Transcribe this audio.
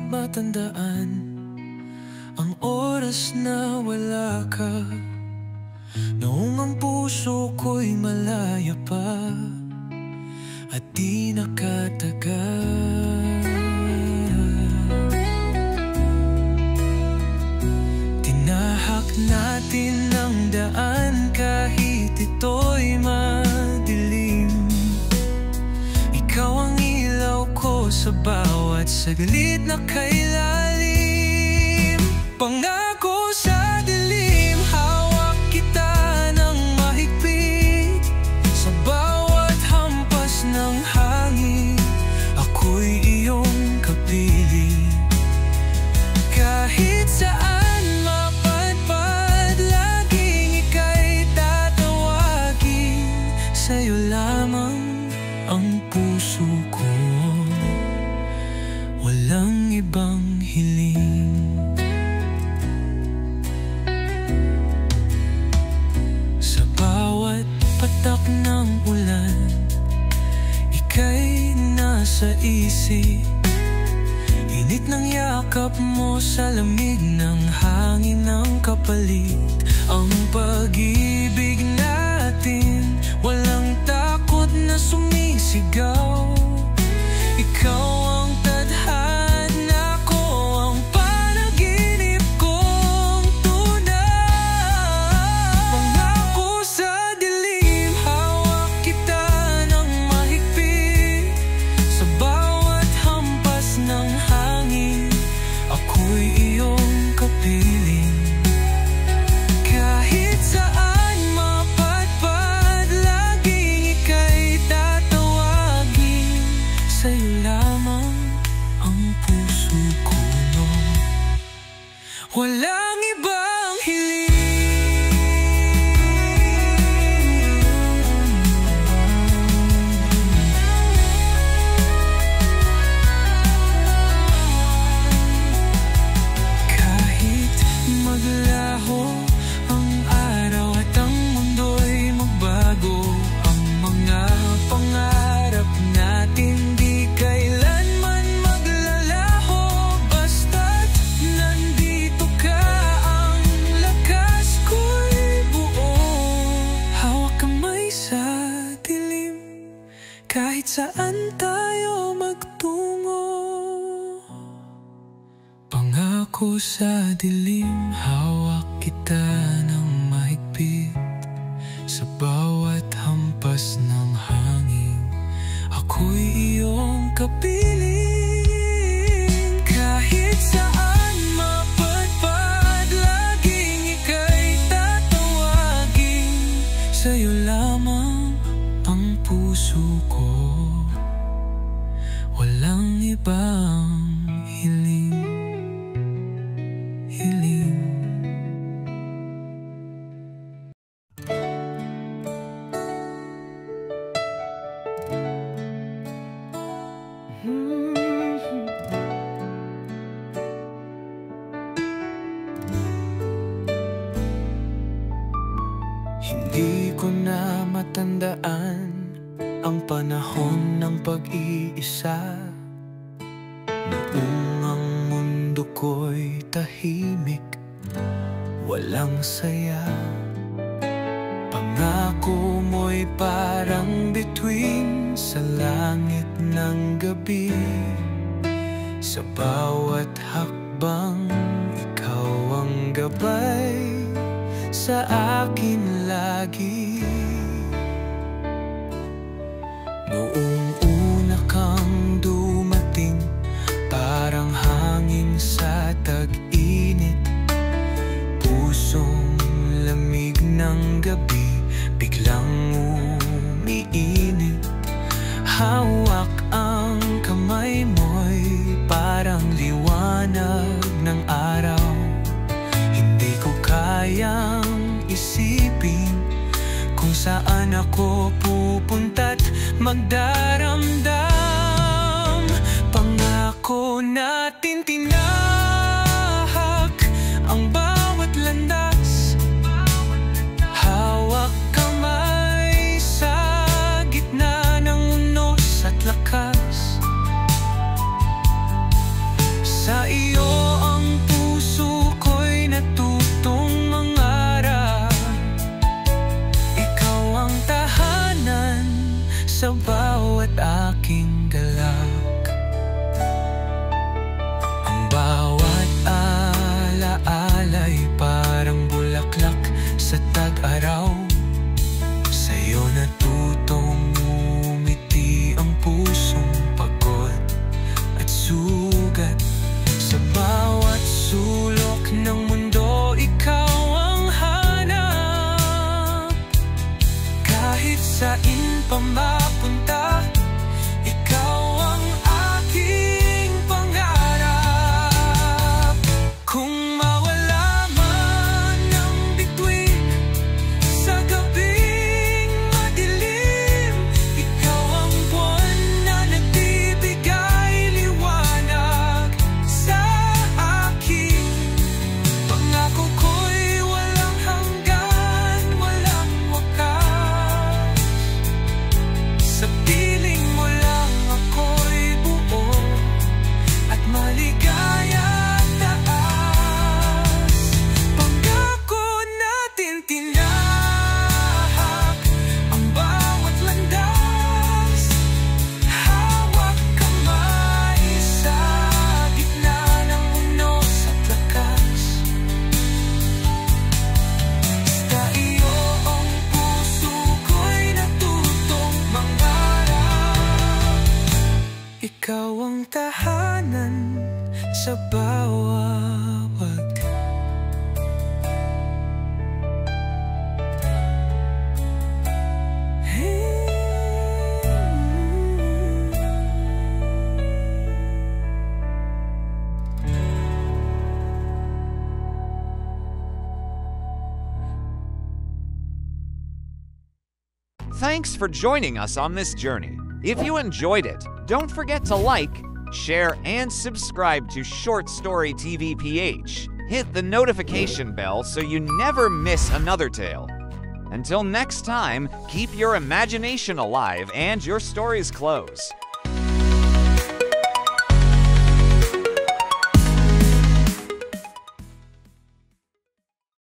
matandaan ang oras na wala ka, noong ang puso ko'y malaya pa at di nakatagal. Tinahak natin ang daan kahit ito'y madilim. Ikaw ang ilaw ko sa bawat saglit na kailalim. Pangako sa dilim, hawak kita ng mahigpit. Sa bawat hampas ng hangin, ako'y iyong kapiling. Kahit saan mapadpad, laging ika'y tatawagin. Sa'yo lamang ang puso ko, walang ibang hiling. Sa bawat patak ng ulan, ika'y nasa isip. Init ng yakap mo sa lamig ng hangin ng kapalit. Ang pag-ibig natin, walang takot na sumisigaw. Ikaw ang tadhana ko, ang panaginip kong tunay. Pangako sa dilim, hawak kita ng mahigpit. Sa bawat hampas ng hangin, ako'y iyong kapiling. Kahit saan mapadpad, laging ika'y tatawagin. Sa'yo lamang ang puso ko, walang ibang hiling. Kahit maglaho ang araw at ang mundo'y magbago, ang mga pangarap natin di kailanman maglalaho. Basta't nandito ka, ang lakas ko'y buo. Hawak kamay sa dilim, kahit saan tayo magtungo. Pangako sa dilim, hawak kita ng mahigpit. Sa bawat hampas ng hangin, ako'y iyong kapiling. Kahit saan mapadpad, laging ika'y tatawagin. Sa'yo lamang ang puso ko, walang ibang hiling. Hindi ko na matandaan ang panahon ng pag-iisa, noong ang mundo ko'y tahimik, walang saya. Pangako mo'y parang bituin sa langit ng gabi. Sa bawat hakbang, ikaw ang gabay sa akin lagi. Noong una kang dumating, parang hangin sa tag-init. Pusong lamig ng gabi, biglang umiinit. Hawak ang kamay mo'y parang liwanag ng araw. Hindi ko kayang isipin kung saan ako pupunta't magdaramdam. Pangako natin tinahak ang bawat landas. Hawak kamay sa gitna ng unos at lakas. pa mapunta. Ikaw ang aking pangarap. Kung mawala man ang bituin sa gabing madilim, ikaw ang buwan na nagbibigay liwanag sa akin. Pangako ko'y walang hanggan, walang wakas. Sa piling mo lang ako'y buo at maligaya taas. Pangako natin tinahak ang bawat landas. Hawak kamay sa gitna ng unos at lakas. Basta iyo ang puso ko'y natutong mangarap. Ikaw ang tahanan sa bawat Thanks for joining us on this journey. If you enjoyed it, don't forget to like, share, and subscribe to Short Story TV PH. Hit the notification bell so you never miss another tale. Until next time, keep your imagination alive and your stories close.